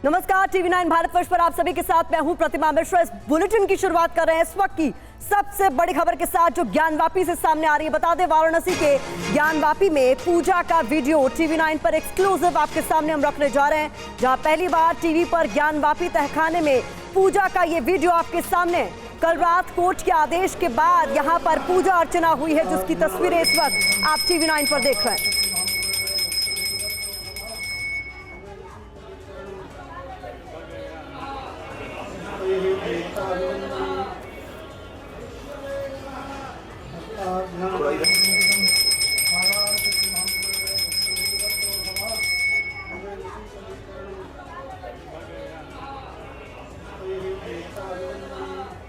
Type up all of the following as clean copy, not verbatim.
नमस्कार, TV9 भारतवर्ष पर आप सभी के साथ मैं हूं प्रतिमा मिश्रा। इस बुलेटिन की शुरुआत कर रहे हैं इस वक्त की सबसे बड़ी खबर के साथ जो ज्ञानवापी से सामने आ रही है। बता दें, वाराणसी के ज्ञानवापी में पूजा का वीडियो TV9 पर एक्सक्लूसिव आपके सामने हम रखने जा रहे हैं, जहां पहली बार टीवी पर ज्ञानवापी तहखाने में पूजा का ये वीडियो आपके सामने। कल रात कोर्ट के आदेश के बाद यहां पर पूजा अर्चना हुई है, जिसकी तस्वीरें इस वक्त आप TV9 पर देख रहे हैं।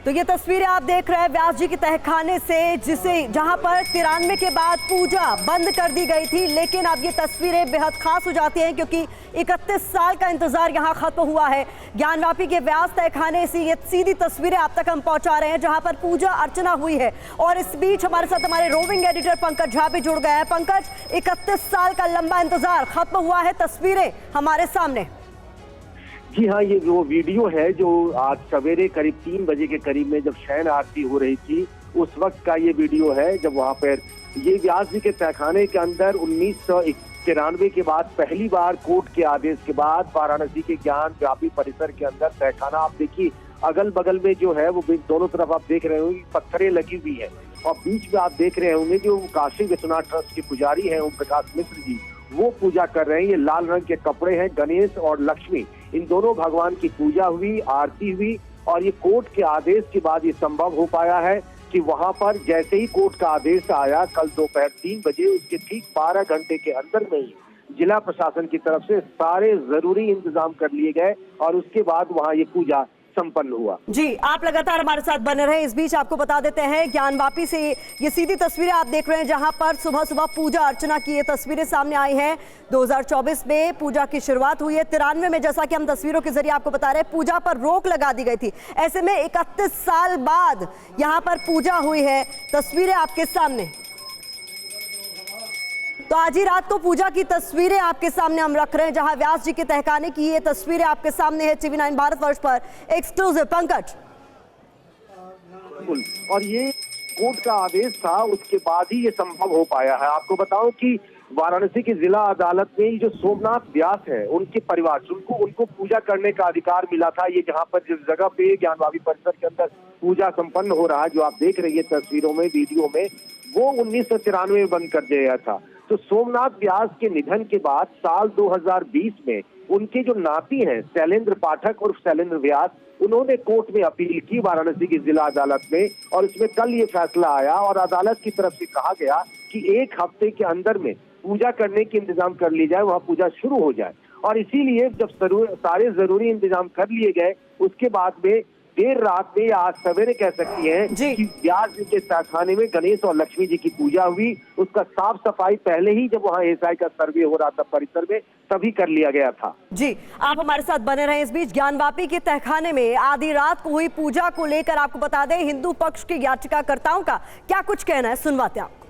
तो ये तस्वीरें आप देख रहे हैं व्यास जी के तहखाने से, जहां पर 93 के बाद पूजा बंद कर दी गई थी। लेकिन अब ये तस्वीरें बेहद खास हो जाती हैं क्योंकि 31 साल का इंतजार यहां खत्म हुआ है। ज्ञानवापी के व्यास तहखाने से ये सीधी तस्वीरें आप तक हम पहुंचा रहे हैं, जहां पर पूजा अर्चना हुई है। और इस बीच हमारे साथ हमारे रोविंग एडिटर पंकज झा भी जुड़ गए हैं। पंकज, 31 साल का लंबा इंतजार खत्म हुआ है, तस्वीरें हमारे सामने। जी हाँ, ये वो वीडियो है जो आज सवेरे करीब 3 बजे के करीब में जब शयन आरती हो रही थी, उस वक्त का ये वीडियो है जब वहाँ पर ये व्यास जी के तहखाने के अंदर 1993 के बाद पहली बार कोर्ट के आदेश के बाद वाराणसी के ज्ञानवापी परिसर के अंदर तहखाना, आप देखिए अगल बगल में जो है वो दोनों तरफ आप देख रहे होंगे पत्थरें लगी हुई है और बीच में आप देख रहे होंगे जो काशी विश्वनाथ ट्रस्ट के पुजारी हैं ओम प्रकाश मिश्र जी, वो पूजा कर रहे हैं। ये लाल रंग के कपड़े हैं, गणेश और लक्ष्मी, इन दोनों भगवान की पूजा हुई, आरती हुई। और ये कोर्ट के आदेश के बाद ये संभव हो पाया है कि वहां पर जैसे ही कोर्ट का आदेश आया कल दोपहर 3 बजे, उसके ठीक 12 घंटे के अंदर में ही जिला प्रशासन की तरफ से सारे जरूरी इंतजाम कर लिए गए और उसके बाद वहां ये पूजा संपन्न हुआ। जी, आप लगातार हमारे साथ बने रहे। इस बीच आपको बता देते हैं ज्ञानवापी से ये सीधी तस्वीरें आप देख रहे हैं, जहां पर सुबह सुबह पूजा अर्चना की ये तस्वीरें सामने आई हैं। 2024 में पूजा की शुरुआत हुई है। 93 में, जैसा कि हम तस्वीरों के जरिए आपको बता रहे हैं, पूजा पर रोक लगा दी गई थी। ऐसे में 31 साल बाद यहां पर पूजा हुई है, तस्वीरें आपके सामने। तो आज ही रात को पूजा की तस्वीरें आपके सामने हम रख रहे हैं, जहां व्यास जी के तहखाने की ये तस्वीरें आपके सामने है। TV9 भारतवर्ष पर एक्सक्लूसिव पंकज। और ये कोर्ट का आदेश था, उसके बाद ही ये संभव हो पाया है। आपको बताऊं कि वाराणसी की जिला अदालत में जो सोमनाथ व्यास है, उनके परिवार उनको पूजा करने का अधिकार मिला था। ये जहाँ पर जिस जगह पे ज्ञानवापी परिसर के अंदर पूजा संपन्न हो रहा है, जो आप देख रही है तस्वीरों में, वीडियो में, वो 1993 में बंद कर दिया गया था। तो सोमनाथ व्यास के निधन के बाद साल 2020 में उनके जो नाती हैं शैलेंद्र पाठक और शैलेंद्र व्यास, उन्होंने कोर्ट में अपील की वाराणसी की जिला अदालत में और इसमें कल ये फैसला आया और अदालत की तरफ से कहा गया कि 1 हफ्ते के अंदर में पूजा करने के इंतजाम कर ली जाए, वहाँ पूजा शुरू हो जाए। और इसीलिए जब सारे जरूरी इंतजाम कर लिए गए, उसके बाद में देर रात में या आज सवेरे कह सकती हैं कि व्यास जी के तहखाने में गणेश और लक्ष्मी जी की पूजा हुई। उसका साफ सफाई पहले ही जब वहाँ SI का सर्वे हो रहा था परिसर में, तभी कर लिया गया था। जी, आप हमारे साथ बने रहे। इस बीच ज्ञानवापी के तहखाने में आधी रात को हुई पूजा को लेकर आपको बता दें, हिंदू पक्ष के याचिकाकर्ताओं का क्या कुछ कहना है, सुनवाते हैं आपको।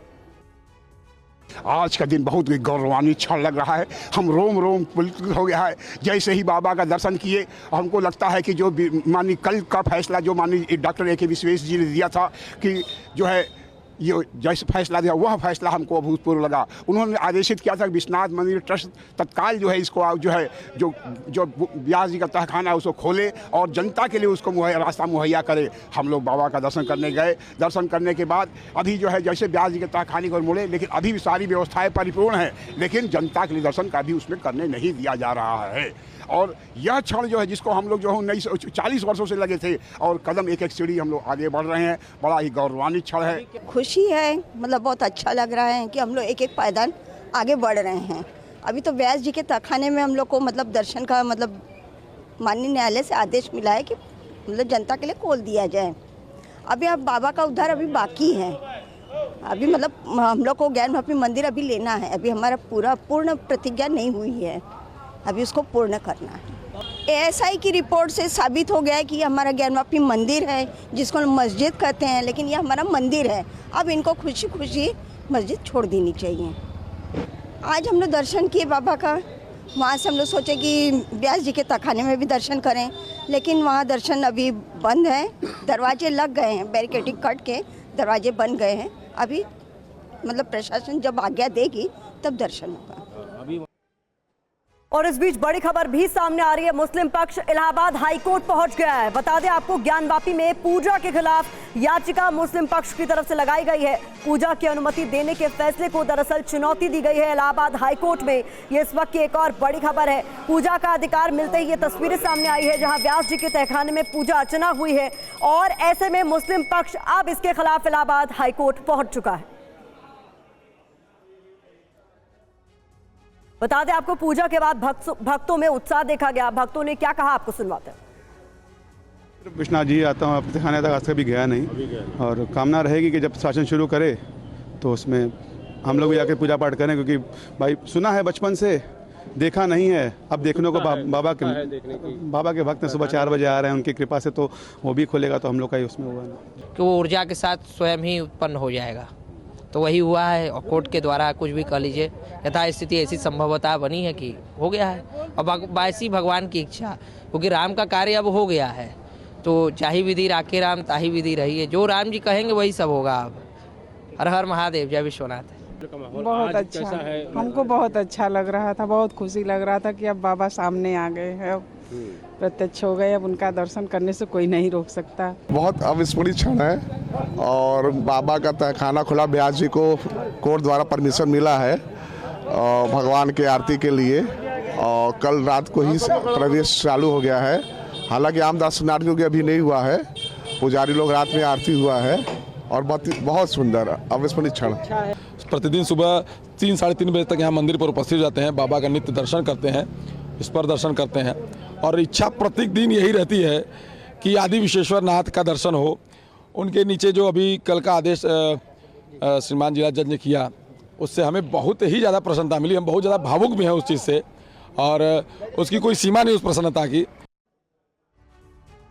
आज का दिन बहुत गौरवान्वित क्षण लग रहा है। हम रोम रोम पुलकित हो गया है। जैसे ही बाबा का दर्शन किए, हमको लगता है कि जो माननीय कल का फैसला जो माननीय डॉक्टर A.K. विश्वेश जी ने दिया था कि जो है ये जैसे फैसला दिया, वह फैसला हमको अभूतपूर्व लगा। उन्होंने आदेशित किया था कि विश्वनाथ मंदिर ट्रस्ट तत्काल जो है इसको जो है जो व्यास जी का तहखाना है उसको खोले और जनता के लिए उसको रास्ता मुहैया करे। हम लोग बाबा का दर्शन करने गए। दर्शन करने के बाद अभी जो है जैसे व्यास जी के तहखाने को मुड़े, लेकिन अभी भी सारी व्यवस्थाएं परिपूर्ण हैं, लेकिन जनता के लिए दर्शन का भी उसमें करने नहीं दिया जा रहा है। और यह क्षण जो है जिसको हम लोग जो है 40 वर्षों से लगे थे और कदम एक सीढ़ी हम लोग आगे बढ़ रहे हैं, बड़ा ही गौरवान्वित क्षण है। खुशी है, मतलब बहुत अच्छा लग रहा है कि हम लोग एक पायदान आगे बढ़ रहे हैं। अभी तो व्यास जी के तहखाने में हम लोग को मतलब दर्शन का मतलब माननीय न्यायालय से आदेश मिला है कि मतलब जनता के लिए खोल दिया जाए। अभी अब बाबा का उद्धार अभी बाकी है। अभी मतलब हम लोग को ज्ञानवापी मंदिर अभी लेना है। अभी हमारा पूर्ण प्रतिज्ञा नहीं हुई है, अभी उसको पूर्ण करना है। ASI की रिपोर्ट से साबित हो गया है कि हमारा ज्ञानवापी मंदिर है, जिसको हम मस्जिद कहते हैं, लेकिन ये हमारा मंदिर है। अब इनको खुशी खुशी मस्जिद छोड़ देनी चाहिए। आज हमने दर्शन किए बाबा का, वहाँ से हम लोग सोचे कि व्यास जी के तखाने में भी दर्शन करें, लेकिन वहाँ दर्शन अभी बंद है। दरवाजे लग गए हैं, बैरिकेडिंग कट के दरवाजे बन गए हैं। अभी मतलब प्रशासन जब आज्ञा देगी तब दर्शन होगा। और इस बीच बड़ी खबर भी सामने आ रही है। मुस्लिम पक्ष इलाहाबाद हाईकोर्ट पहुंच गया है। बता दें आपको, ज्ञानवापी में पूजा के खिलाफ याचिका मुस्लिम पक्ष की तरफ से लगाई गई है। पूजा की अनुमति देने के फैसले को दरअसल चुनौती दी गई है इलाहाबाद हाईकोर्ट में। ये इस वक्त की एक और बड़ी खबर है। पूजा का अधिकार मिलते ही ये तस्वीरें सामने आई है जहां व्यास जी के तहखाने में पूजा अर्चना हुई है, और ऐसे में मुस्लिम पक्ष अब इसके खिलाफ इलाहाबाद हाईकोर्ट पहुंच चुका है। बता दें आपको, पूजा के बाद भक्तों में उत्साह देखा गया। भक्तों ने क्या कहा, आपको सुनवाते हैं। विश्वनाथ जी आता हूँ, अपने खाने तक आज कभी गया नहीं, और कामना रहेगी कि जब शासन शुरू करे तो उसमें हम लोग भी जाके पूजा पाठ करें, क्योंकि भाई सुना है बचपन से, देखा नहीं है। अब देखने को बाबा के भक्त सुबह 4 बजे आ रहे हैं, उनकी कृपा से तो वो भी खोलेगा, तो हम लोग का ही उसमें हुआ ना कि वो ऊर्जा के साथ स्वयं ही उत्पन्न हो जाएगा। तो वही हुआ है, और कोर्ट के द्वारा कुछ भी कह लीजिए, यथास्थिति ऐसी संभवता बनी है कि हो गया है। अब ऐसी भगवान की इच्छा, क्योंकि राम का कार्य अब हो गया है, तो चाहे विधि राखे राम ताही विधि रही है। जो राम जी कहेंगे वही सब होगा। अब हर हर महादेव, जय विश्वनाथ। बहुत अच्छा है, हमको बहुत अच्छा लग रहा था, बहुत खुशी लग रहा था कि अब बाबा सामने आ गए हैं, प्रत्यक्ष हो गए। अब उनका दर्शन करने से कोई नहीं रोक सकता। बहुत अविस्मरणीय क्षण है, और बाबा का तहखाना खुला। व्यास जी को कोर्ट द्वारा परमिशन मिला है और भगवान के आरती के लिए, और कल रात को ही प्रवेश चालू हो गया है। हालांकि आम दर्शनार्थियों के अभी नहीं हुआ है, पुजारी लोग रात में आरती हुआ है, और बहुत सुंदर अविस्मरणीय क्षण। प्रतिदिन सुबह 3 साढ़े 3 बजे तक यहाँ मंदिर पर उपस्थित जाते हैं, बाबा का नित्य दर्शन करते हैं, इस पर दर्शन करते हैं, और इच्छा प्रत्येक दिन यही रहती है कि आदि विश्वेश्वर नाथ का दर्शन हो। उनके नीचे जो अभी कल का आदेश श्रीमान जिला जज ने किया, उससे हमें बहुत ही ज़्यादा प्रसन्नता मिली। हम बहुत ज़्यादा भावुक भी हैं उस चीज़ से, और उसकी कोई सीमा नहीं उस प्रसन्नता की।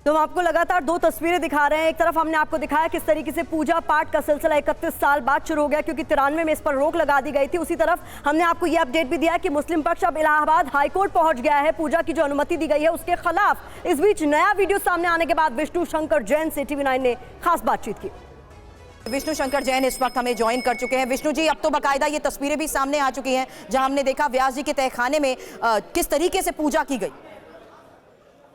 तो हम आपको लगातार 2 तस्वीरें दिखा रहे हैं। एक तरफ हमने आपको दिखाया किस तरीके से पूजा पाठ का सिलसिला 31 साल बाद शुरू हो गया, क्योंकि 93 में इस पर रोक लगा दी गई थी। उसी तरफ हमने आपको ये अपडेट भी दिया कि मुस्लिम पक्ष अब इलाहाबाद हाईकोर्ट पहुंच गया है। पूजा की जो अनुमति दी गई है उसके खिलाफ इस बीच नया वीडियो सामने आने के बाद विष्णु शंकर जैन से TV9 ने खास बातचीत की। विष्णु शंकर जैन इस वक्त हमें ज्वाइन कर चुके हैं। विष्णु जी, अब तो बाकायदा ये तस्वीरें भी सामने आ चुकी हैं जहां हमने देखा व्यास जी के तहखाने में किस तरीके से पूजा की गई।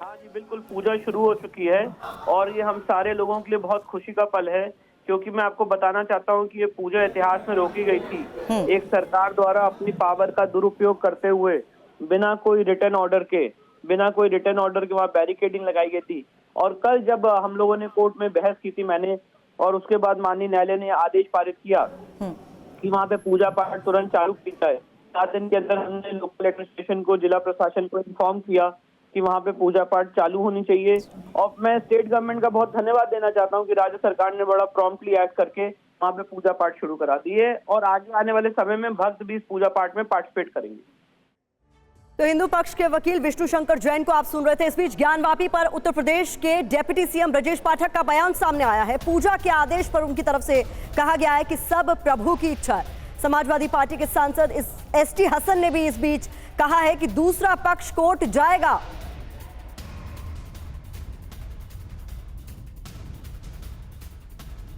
हाँ जी, बिल्कुल पूजा शुरू हो चुकी है, और ये हम सारे लोगों के लिए बहुत खुशी का पल है, क्योंकि मैं आपको बताना चाहता हूँ कि ये पूजा इतिहास में रोकी गई थी एक सरकार द्वारा अपनी पावर का दुरुपयोग करते हुए। बिना कोई रिटर्न ऑर्डर के वहाँ बैरिकेडिंग लगाई गई थी। और कल जब हम लोगों ने कोर्ट में बहस की थी, मैंने, और उसके बाद माननीय न्यायालय ने आदेश पारित किया कि वहाँ पे पूजा पाठ तुरंत चालू की जाए। 7 दिन के अंदर हमने लोकल एडमिनिस्ट्रेशन को, जिला प्रशासन को इन्फॉर्म किया कि वहाँ पे पूजा पाठ चालू होनी चाहिए। और मैं स्टेट गवर्नमेंट का बहुत धन्यवाद देना चाहता हूँ कि राज्य सरकार ने बड़ा प्रॉम्प्टली एक्ट करके वहाँ पे पूजा पाठ शुरू करा दी है, और आगे आने वाले समय में भक्त भी इस पूजा पाठ में पार्टिसिपेट करेंगे। तो हिंदू पक्ष के वकील विष्णु शंकर जैन को आप सुन रहे थे। इस बीच ज्ञानवापी पर उत्तर प्रदेश के डिप्टी सीएम ब्रजेश पाठक का बयान सामने आया है। पूजा के आदेश पर उनकी तरफ से कहा गया है कि सब प्रभु की इच्छा है। समाजवादी पार्टी के सांसद ST हसन ने भी इस बीच कहा है कि दूसरा पक्ष कोर्ट जाएगा।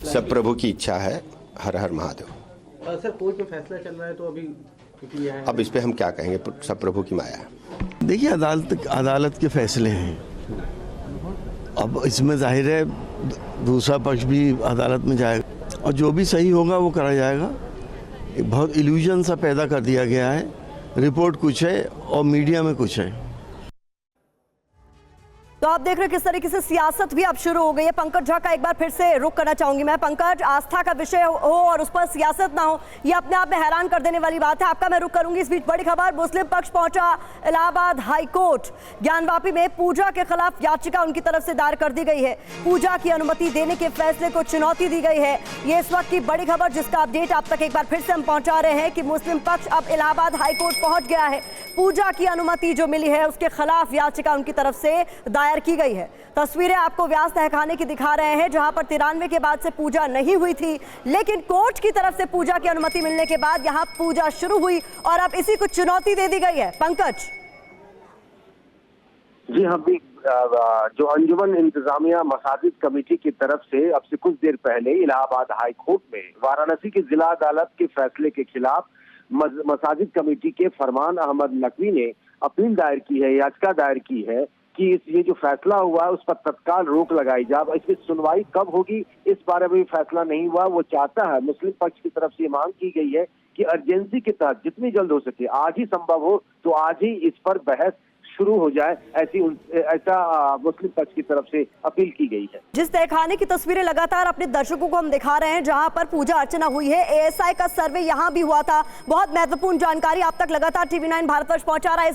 सब प्रभु की इच्छा है, हर हर महादेव। सर, कोर्ट में फैसला चल रहा है, तो अभी अब इस पे हम क्या कहेंगे, सब प्रभु की माया है। देखिए, अदालत के फैसले हैं। अब इसमें जाहिर है दूसरा पक्ष भी अदालत में जाएगा, और जो भी सही होगा वो करा जाएगा। एक बहुत इल्यूजन सा पैदा कर दिया गया है, रिपोर्ट कुछ है और मीडिया में कुछ है। तो आप देख रहे हैं किस तरीके से सियासत भी अब शुरू हो गई है। पंकज झा का एक बार फिर से रुख करना चाहूंगी मैं। पंकज, आस्था का विषय हो और उस पर सियासत ना हो, ये अपने आप में हैरान कर देने वाली बात है। आपका मैं रुख करूंगी। इस बीच बड़ी खबर, मुस्लिम पक्ष पहुंचा इलाहाबाद हाईकोर्ट। ज्ञानवापी में पूजा के खिलाफ याचिका उनकी तरफ से दायर कर दी गई है। पूजा की अनुमति देने के फैसले को चुनौती दी गई है। ये इस वक्त की बड़ी खबर, जिसका अपडेट आप तक एक बार फिर से हम पहुंचा रहे हैं कि मुस्लिम पक्ष अब इलाहाबाद हाईकोर्ट पहुंच गया है। पूजा की अनुमति जो मिली है उसके खिलाफ याचिका उनकी तरफ से दायर की गई है। तस्वीरें आपको व्यास तहखाने की दिखा रहे हैं, जहां पर 93 के बाद से पूजा नहीं हुई थी, लेकिन कोर्ट की तरफ से पूजा की अनुमति मिलने के बाद यहां पूजा शुरू हुई, और अब इसी को चुनौती दे दी गई है। पंकज। जी हम भी जो अंजुमन इंतजामिया मसाजिद कमेटी की तरफ से अब से कुछ देर पहले इलाहाबाद हाई कोर्ट में वाराणसी की जिला अदालत के फैसले के खिलाफ मसाजिद कमेटी के फरमान अहमद नकवी ने अपील दायर की है, याचिका दायर की है कि ये जो फैसला हुआ है उस पर तत्काल रोक लगाई जाए। अब इसकी सुनवाई कब होगी इस बारे में भी फैसला नहीं हुआ। वो चाहता है, मुस्लिम पक्ष की तरफ से मांग की गई है कि अर्जेंसी के तहत जितनी जल्द हो सके, आज ही संभव हो तो आज ही इस पर बहस शुरू हो जाए, ऐसा मुस्लिम पक्ष की तरफ से अपील की गई है। जिस तहखाने की तस्वीरें लगातार अपने दर्शकों को हम दिखा रहे हैं जहां पर पूजा अर्चना हुई है, एएसआई का सर्वे यहां भी हुआ था। बहुत महत्वपूर्ण जानकारी आप तक लगातार TV9 भारतवर्ष पहुंचा रहा है।